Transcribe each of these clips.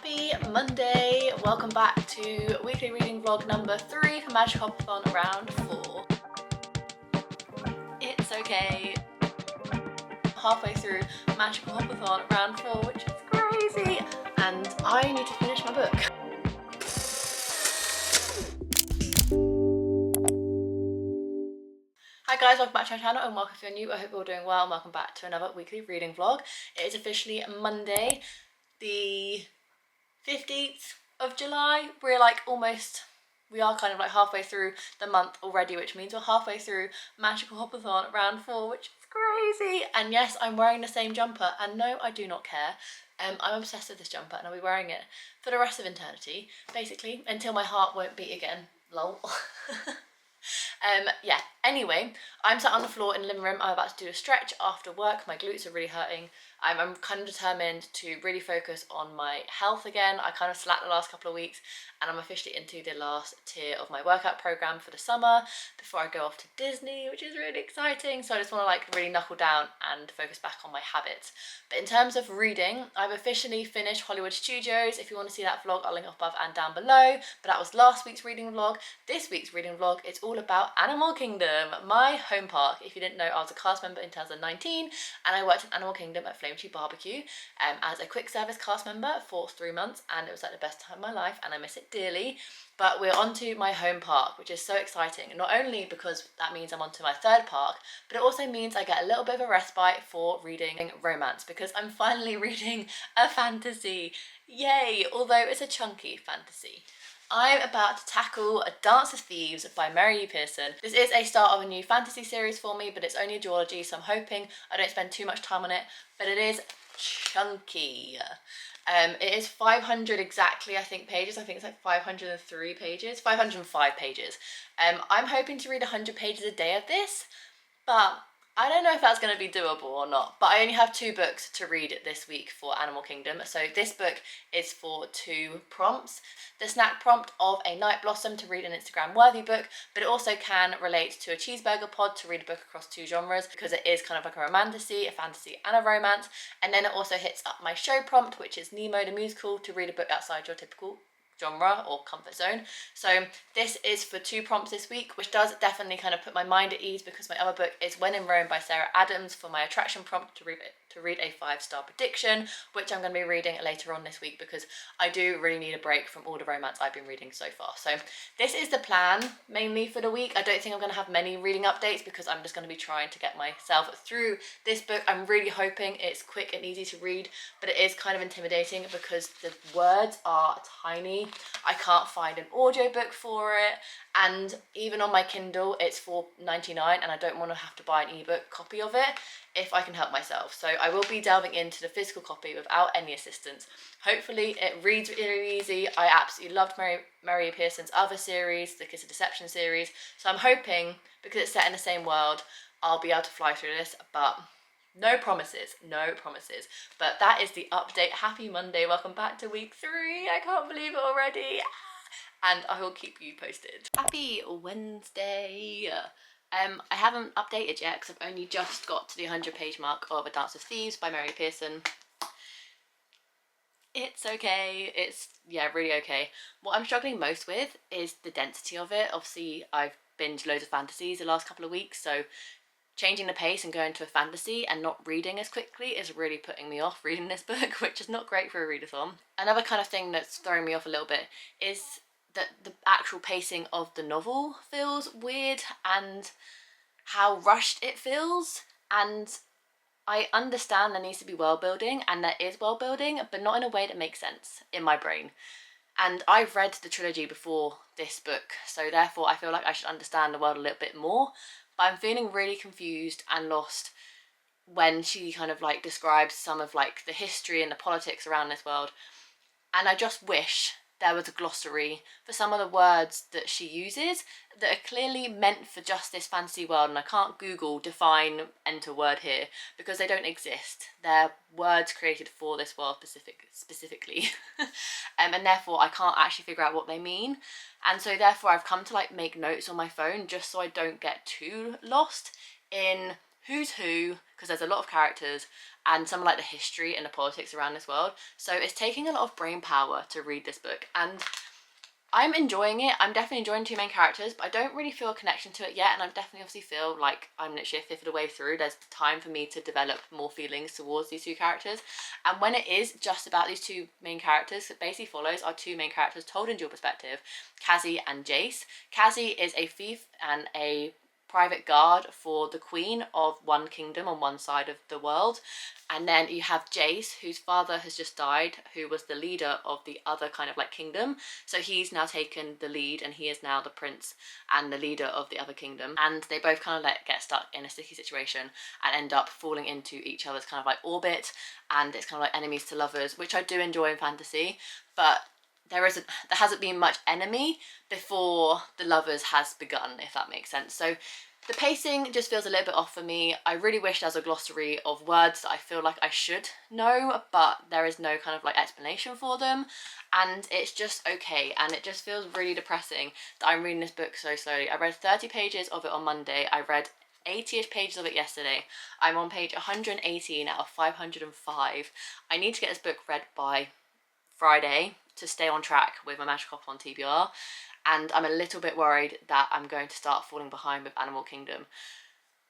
Happy Monday! Welcome back to weekly reading vlog number 3 for Magic Hopathon round 4. It's okay. Halfway through Magical Hopathon round 4, which is crazy, and I need to finish my book. Hi guys, welcome back to my channel and welcome if you're new. I hope you're all doing well and welcome back to another weekly reading vlog. It is officially Monday, the 15th of July. We are kind of like halfway through the month already, which means we're halfway through Magical Hopathon round 4, which is crazy. And yes, I'm wearing the same jumper, and no, I do not care. I'm obsessed with this jumper and I'll be wearing it for the rest of eternity, basically, until my heart won't beat again. Lol. Yeah, anyway, I'm sat on the floor in the living room. I'm about to do a stretch after work. My glutes are really hurting. I'm kind of determined to really focus on my health again. I kind of slacked the last couple of weeks and I'm officially into the last tier of my workout program for the summer before I go off to Disney, which is really exciting. So I just want to like really knuckle down and focus back on my habits. But in terms of reading, I've officially finished Hollywood Studios. If you want to see that vlog, I'll link up above and down below. But that was last week's reading vlog. This week's reading vlog, it's all about Animal Kingdom, my home park. If you didn't know, I was a cast member in 2019 and I worked in Animal Kingdom at Flame Tree Barbecue as a quick service cast member for 3 months, and it was like the best time of my life and I miss it dearly. But we're on to my home park, which is so exciting, not only because that means I'm on to my 3rd park, but it also means I get a little bit of a respite for reading romance because I'm finally reading a fantasy. Yay! Although it's a chunky fantasy. I'm about to tackle A Dance of Thieves by Mary E. Pearson. This is a start of a new fantasy series for me, but it's only a duology, so I'm hoping I don't spend too much time on it, but it is chunky. It is 500 exactly, I think, pages. I think it's like 503 pages, 505 pages. I'm hoping to read 100 pages a day of this, but I don't know if that's going to be doable or not. But I only have 2 books to read this week for Animal Kingdom. So this book is for 2 prompts. The snack prompt of a Night Blossom to read an Instagram worthy book, but it also can relate to a cheeseburger pod to read a book across 2 genres because it is kind of like a romantasy, a fantasy and a romance. And then it also hits up my show prompt, which is Nemo the Musical, to read a book outside your typical genre or comfort zone. So this is for 2 prompts this week, which does definitely kind of put my mind at ease because my other book is When in Rome by Sarah Adams for my attraction prompt to read a 5-star prediction, which I'm going to be reading later on this week because I do really need a break from all the romance I've been reading so far. So this is the plan mainly for the week. I don't think I'm going to have many reading updates because I'm just going to be trying to get myself through this book. I'm really hoping it's quick and easy to read, but it is kind of intimidating because the words are tiny. I can't find an audiobook for it, and even on my Kindle it's $4.99 and I don't want to have to buy an ebook copy of it if I can help myself. So I will be delving into the physical copy without any assistance. Hopefully it reads really easy. I absolutely loved Mary Pearson's other series, the Kiss of Deception series, so I'm hoping because it's set in the same world I'll be able to fly through this, but no promises, no promises. But that is the update. Happy Monday, welcome back to week 3. I can't believe it already. And I will keep you posted. Happy Wednesday. I haven't updated yet because I've only just got to the 100-page mark of A Dance of Thieves by Mary Pearson. It's okay. It's, yeah, really okay. What I'm struggling most with is the density of it. Obviously, I've binged loads of fantasies the last couple of weeks, so changing the pace and going to a fantasy and not reading as quickly is really putting me off reading this book, which is not great for a readathon. Another kind of thing that's throwing me off a little bit is that the actual pacing of the novel feels weird and how rushed it feels. And I understand there needs to be world building, and there is world building, but not in a way that makes sense in my brain. And I've read the trilogy before this book, so therefore I feel like I should understand the world a little bit more. But I'm feeling really confused and lost when she kind of like describes some of like the history and the politics around this world. And I just wish there was a glossary for some of the words that she uses that are clearly meant for just this fantasy world, and I can't Google define enter word here because they don't exist. They're words created for this world specifically and therefore I can't actually figure out what they mean. And so therefore I've come to like make notes on my phone just so I don't get too lost in who's who, because there's a lot of characters, and some of like the history and the politics around this world. So it's taking a lot of brain power to read this book, and I'm enjoying it. I'm definitely enjoying two main characters, but I don't really feel a connection to it yet, and I definitely obviously feel like I'm literally a fifth of the way through. There's time for me to develop more feelings towards these two characters, and when it is just about these two main characters, it basically follows our two main characters told in dual perspective, Cassie and Jace. Cassie is a thief and a private guard for the queen of one kingdom on one side of the world, and then you have Jace, whose father has just died, who was the leader of the other kind of like kingdom. So he's now taken the lead, and he is now the prince and the leader of the other kingdom, and they both kind of like get stuck in a sticky situation and end up falling into each other's kind of like orbit, and it's kind of like enemies to lovers, which I do enjoy in fantasy, but there hasn't been much enemy before the lovers has begun, if that makes sense. So the pacing just feels a little bit off for me. I really wish there was a glossary of words that I feel like I should know, but there is no kind of like explanation for them, and it's just okay, and it just feels really depressing that I'm reading this book so slowly. I read 30 pages of it on Monday. I read 80-ish pages of it yesterday. I'm on page 118 out of 505. I need to get this book read by Friday to stay on track with my magic copy on TBR, and I'm a little bit worried that I'm going to start falling behind with Animal Kingdom.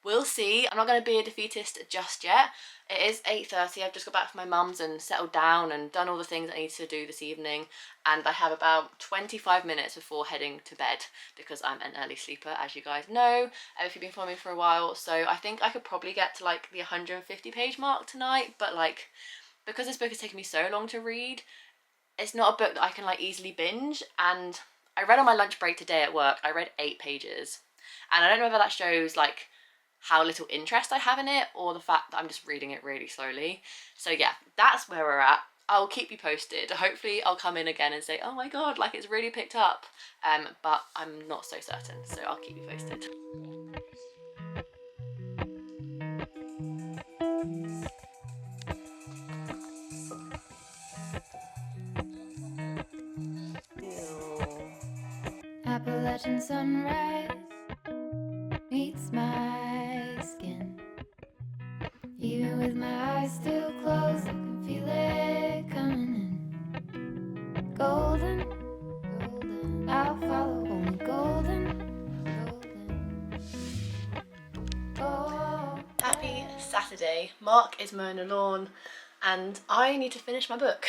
We'll see. I'm not going to be a defeatist just yet. It is 8:30. I've just got back from my mum's and settled down and done all the things I need to do this evening, and I have about 25 minutes before heading to bed because I'm an early sleeper, as you guys know, if you've been following me for a while. So I think I could probably get to like the 150 page mark tonight, but like, because this book has taken me so long to read, it's not a book that I can like easily binge. And I read on my lunch break today at work, I read 8 pages, and I don't know whether that shows like how little interest I have in it, or the fact that I'm just reading it really slowly. So yeah, that's where we're at. I'll keep you posted. Hopefully I'll come in again and say, oh my god, like it's really picked up, but I'm not so certain, so I'll keep you posted. Appalachian sunrise meets my skin. Even with my eyes still closed, I can feel it coming in. Golden, golden, I'll follow only golden, golden. Oh, Happy Saturday. Mark is mowing the lawn and I need to finish my book.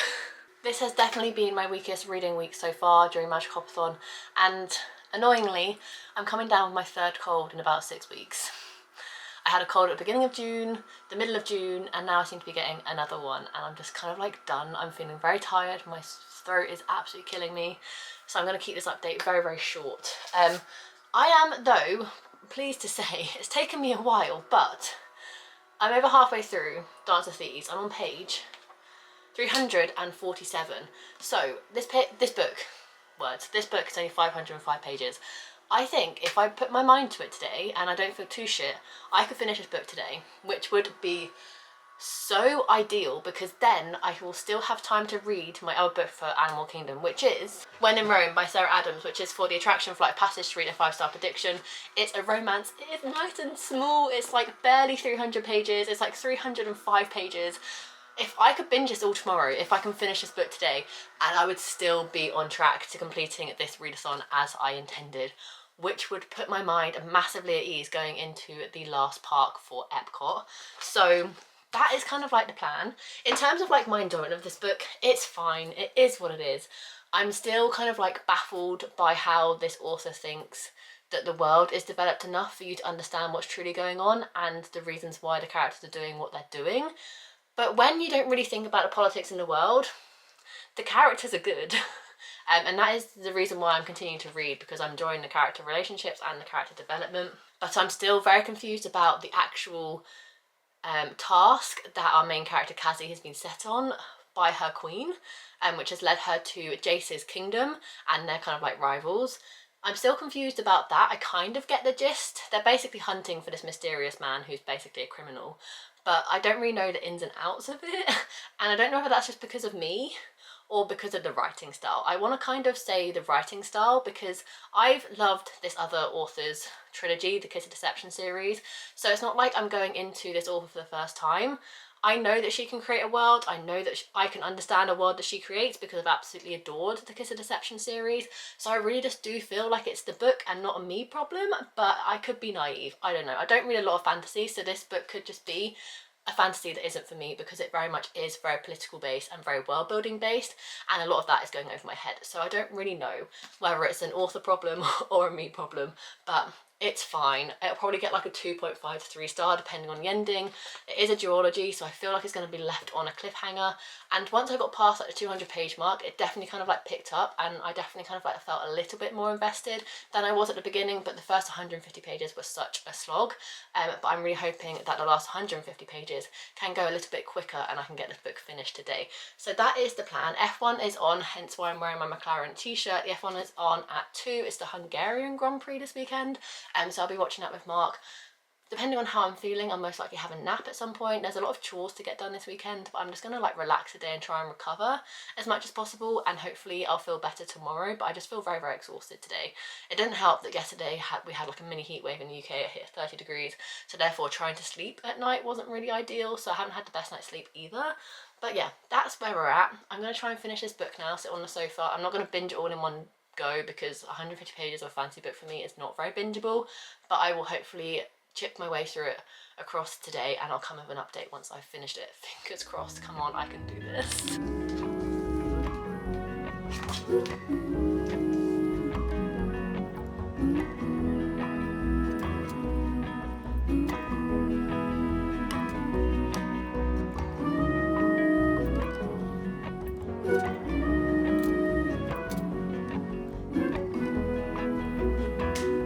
This has definitely been my weakest reading week so far during Magic Hopathon, and annoyingly, I'm coming down with my third cold in about 6 weeks. I had a cold at the beginning of June, the middle of June, and now I seem to be getting another one, and I'm just kind of like done. I'm feeling very tired, my throat is absolutely killing me, so I'm going to keep this update very, very short. I am, though, pleased to say, it's taken me a while, but I'm over halfway through Dance of Thieves. I'm on page 347. So this book is only 505 pages. I think if I put my mind to it today and I don't feel too shit, I could finish this book today, which would be so ideal, because then I will still have time to read my other book for Animal Kingdom, which is When in Rome by Sarah Adams, which is for the attraction Flight Passage to read a 5-star prediction. It's a romance. It is nice and small. It's like barely 300 pages. It's like 305 pages. If I could binge this all tomorrow, if I can finish this book today, and I would still be on track to completing this readathon as I intended, which would put my mind massively at ease going into the last park for Epcot. So that is kind of like the plan. In terms of like my enjoyment of this book, it's fine. It is what it is. I'm still kind of like baffled by how this author thinks that the world is developed enough for you to understand what's truly going on and the reasons why the characters are doing what they're doing. But when you don't really think about the politics in the world, the characters are good. And that is the reason why I'm continuing to read, because I'm enjoying the character relationships and the character development. But I'm still very confused about the actual task that our main character Cassie has been set on by her queen, which has led her to Jace's kingdom, and they're kind of like rivals. I'm still confused about that. I kind of get the gist. They're basically hunting for this mysterious man who's basically a criminal, but I don't really know the ins and outs of it. And I don't know if that's just because of me or because of the writing style. I want to kind of say the writing style, because I've loved this other author's trilogy, the Kiss of Deception series, so it's not like I'm going into this author for the first time. I know that she can create a world. I know that I can understand a world that she creates because I've absolutely adored the Kiss of Deception series. So I really just do feel like it's the book and not a me problem, but I could be naive. I don't know. I don't read a lot of fantasy, so this book could just be a fantasy that isn't for me because it very much is very political based and very world building based, and a lot of that is going over my head. So I don't really know whether it's an author problem or a me problem, but it's fine. It'll probably get like a 2.5 to 3 star depending on the ending. It is a duology, so I feel like it's going to be left on a cliffhanger. And once I got past like the 200 page mark, it definitely kind of like picked up, and I definitely kind of like felt a little bit more invested than I was at the beginning. But the first 150 pages was such a slog. But I'm really hoping that the last 150 pages can go a little bit quicker and I can get this book finished today. So that is the plan. F1 is on, hence why I'm wearing my McLaren t-shirt. The F1 is on at 2. It's the Hungarian Grand Prix this weekend. So I'll be watching that with Mark. Depending on how I'm feeling, I'll most likely have a nap at some point. There's a lot of chores to get done this weekend, but I'm just going to like relax today and try and recover as much as possible, and hopefully I'll feel better tomorrow. But I just feel very, very exhausted today. It didn't help that yesterday we had like a mini heat wave in the UK. It hit 30 degrees, so therefore trying to sleep at night wasn't really ideal, so I haven't had the best night's sleep either. But yeah, that's where we're at. I'm going to try and finish this book now, sit on the sofa. I'm not going to binge it all in one go because 150 pages of a fancy book for me is not very bingeable, but I will hopefully chip my way through it across today, and I'll come with an update once I've finished it. Fingers crossed. Come on, I can do this.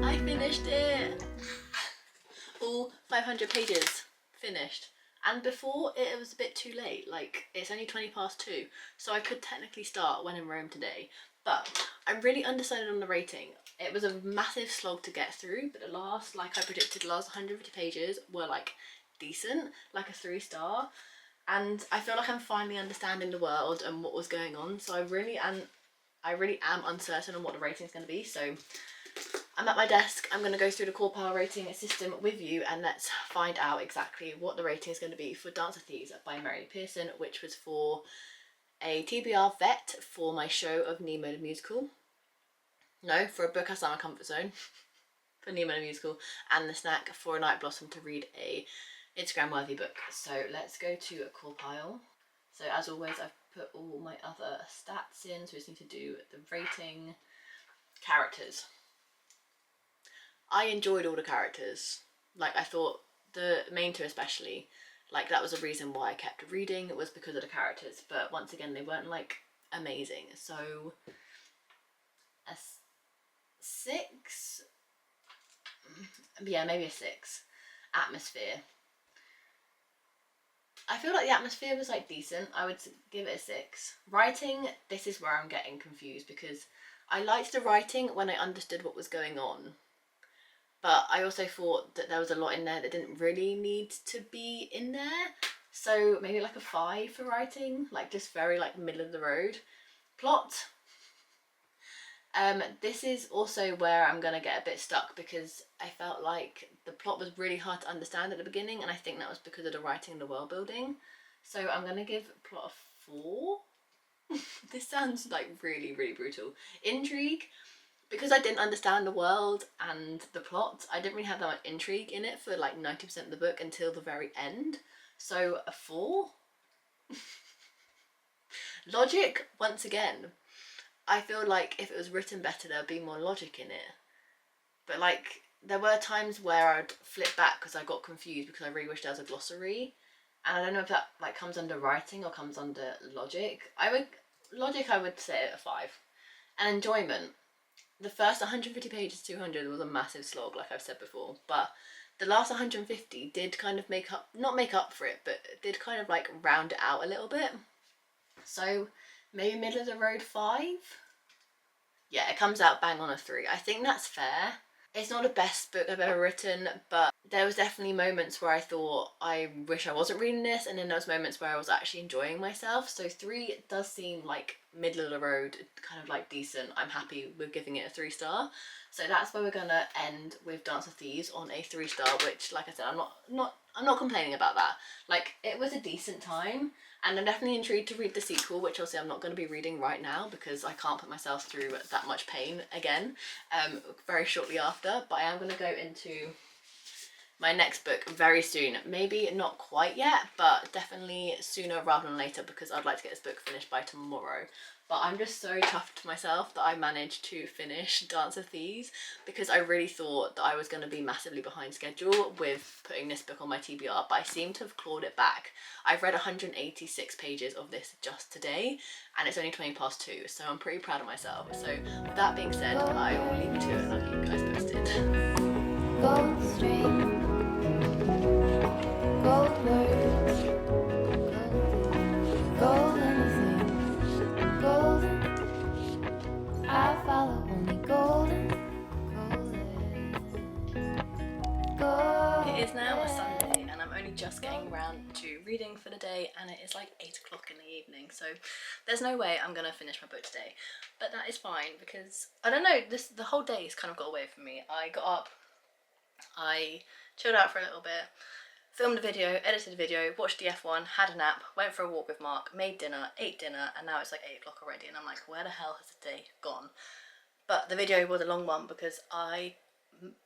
I finished it! All 500 pages finished. And before, it was a bit too late. Like, it's only 20 past 2, so I could technically start when in Rome today. But I'm really undecided on the rating. It was a massive slog to get through, but the last, like I predicted, the last 150 pages were like decent, like a 3 star. And I feel like I'm finally understanding the world and what was going on. So I really am uncertain on what the rating is going to be. So I'm at my desk. I'm going to go through the core power rating system with you, and let's find out exactly what the rating is going to be for Dance of Thieves by Mary Pearson, which was for a TBR vet for my show of Nemo the Musical. No, for a book outside my comfort zone for Nemo the Musical, and the snack for a Night Blossom to read a Instagram worthy book. So let's go to a core pile. So as always, I've put all my other stats in, so we just need to do the rating. Characters. I enjoyed all the characters. Like, I thought the main two especially, like, that was a reason why I kept reading. It was because of the characters, but once again, they weren't like amazing. So a 6, yeah, maybe a 6. Atmosphere. I feel like the atmosphere was like decent. I would give it a 6. Writing, this is where I'm getting confused because I liked the writing when I understood what was going on. But I also thought that there was a lot in there that didn't really need to be in there. So maybe like a 5 for writing, like just very like middle of the road. Plot. This is also where I'm gonna get a bit stuck because I felt like the plot was really hard to understand at the beginning, and I think that was because of the writing and the world building. So I'm gonna give plot a 4. This sounds like really, really brutal. Intrigue. Because I didn't understand the world and the plot, I didn't really have that much intrigue in it for like 90% of the book until the very end. So a 4. Logic, once again. I feel like if it was written better, there'd be more logic in it. But like, there were times where I'd flip back because I got confused because I really wish there was a glossary. And I don't know if that like comes under writing or comes under logic. I would say a 5. And enjoyment. The first 150 pages, 200 was a massive slog, like I've said before, but the last 150 did kind of not make up for it, but did kind of like round it out a little bit. So maybe middle of the road 5. Yeah, it comes out bang on a 3. I think that's fair. It's not the best book I've ever written, but there was definitely moments where I thought I wish I wasn't reading this, and then there was moments where I was actually enjoying myself. So 3 does seem like middle of the road, kind of like decent. I'm happy with giving it a 3-star. So that's where we're gonna end with Dance of Thieves on a 3-star, which, like I said, I'm not complaining about that. Like, it was a decent time, and I'm definitely intrigued to read the sequel, which obviously I'm not going to be reading right now because I can't put myself through that much pain again very shortly after. But I am going to go into my next book very soon. Maybe not quite yet, but definitely sooner rather than later, because I'd like to get this book finished by tomorrow. But I'm just so chuffed to myself that I managed to finish Dance of Thieves, because I really thought that I was going to be massively behind schedule with putting this book on my TBR, but I seem to have clawed it back. I've read 186 pages of this just today, and it's only 2, so I'm pretty proud of myself. So with that being said, I will leave you to it and I'll keep you guys posted. Gold string, gold words, golden things, golden. I follow only golden, golden. It is now a Sunday and I'm only just getting around to reading for the day, and it is like 8 o'clock in the evening, so there's no way I'm gonna finish my book today. But that is fine, because I don't know, the whole day has kind of got away from me. I got up, I chilled out for a little bit, filmed a video, edited a video, watched the F1, had a nap, went for a walk with Mark, made dinner, ate dinner, and now it's like 8 o'clock already, and I'm like, where the hell has the day gone? But the video was a long one because I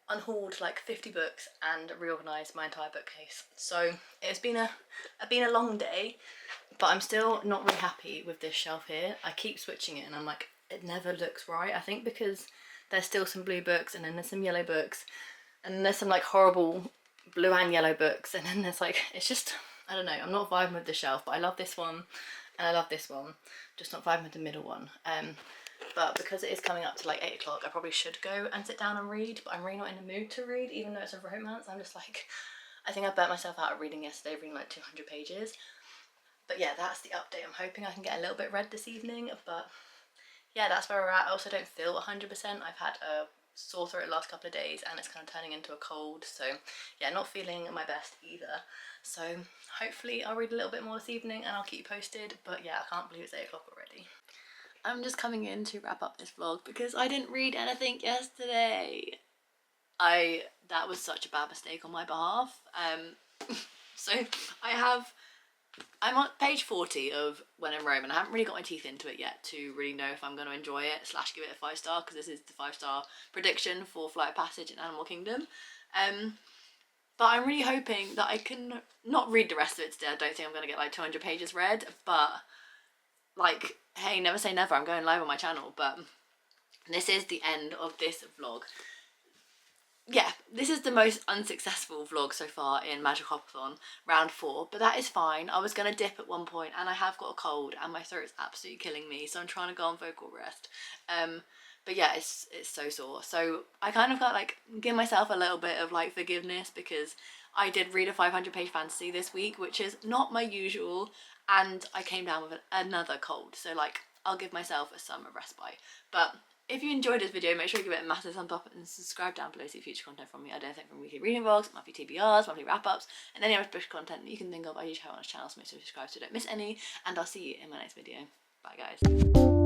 unhauled like 50 books and reorganised my entire bookcase. So it's been a long day, but I'm still not really happy with this shelf here. I keep switching it and I'm like, it never looks right. I think because there's still some blue books, and then there's some yellow books, and then there's some like horrible blue and yellow books, and then there's like, it's just, I don't know, I'm not vibing with the shelf. But I love this one and I love this one, just not vibing with the middle one. But because it is coming up to like 8 o'clock, I probably should go and sit down and read, but I'm really not in the mood to read, even though it's a romance. I'm just like, I think I burnt myself out of reading yesterday, reading like 200 pages. But yeah, that's the update. I'm hoping I can get a little bit read this evening, but yeah, that's where we're at. I also don't feel 100%. I've had a sore throat the last couple of days, and it's kind of turning into a cold, so yeah, not feeling my best either. So hopefully I'll read a little bit more this evening and I'll keep you posted. But yeah, I can't believe it's 8 o'clock already. I'm just coming in to wrap up this vlog because I didn't read anything yesterday. That was such a bad mistake on my behalf. So I'm on page 40 of When in Rome, and I haven't really got my teeth into it yet to really know if I'm going to enjoy it / give it a 5-star, because this is the 5-star prediction for Flight of Passage and Animal Kingdom. But I'm really hoping that I can not read the rest of it today. I don't think I'm going to get like 200 pages read, but like, hey, never say never. I'm going live on my channel. But this is the end of this vlog. Yeah, this is the most unsuccessful vlog so far in Magic Hopathon round 4, but that is fine. I was going to dip at one point, and I have got a cold and my throat's absolutely killing me, so I'm trying to go on vocal rest. But yeah, it's so sore. So I kind of got like, give myself a little bit of like forgiveness, because I did read a 500-page fantasy this week, which is not my usual, and I came down with another cold, so like, I'll give myself a summer respite. But if you enjoyed this video, make sure you give it a massive thumbs up and subscribe down below to see future content from me. I don't think from weekly reading vlogs, monthly TBRs, monthly wrap-ups, and any other push content that you can think of. I usually have on this channel, so make sure to subscribe so you don't miss any, and I'll see you in my next video. Bye guys.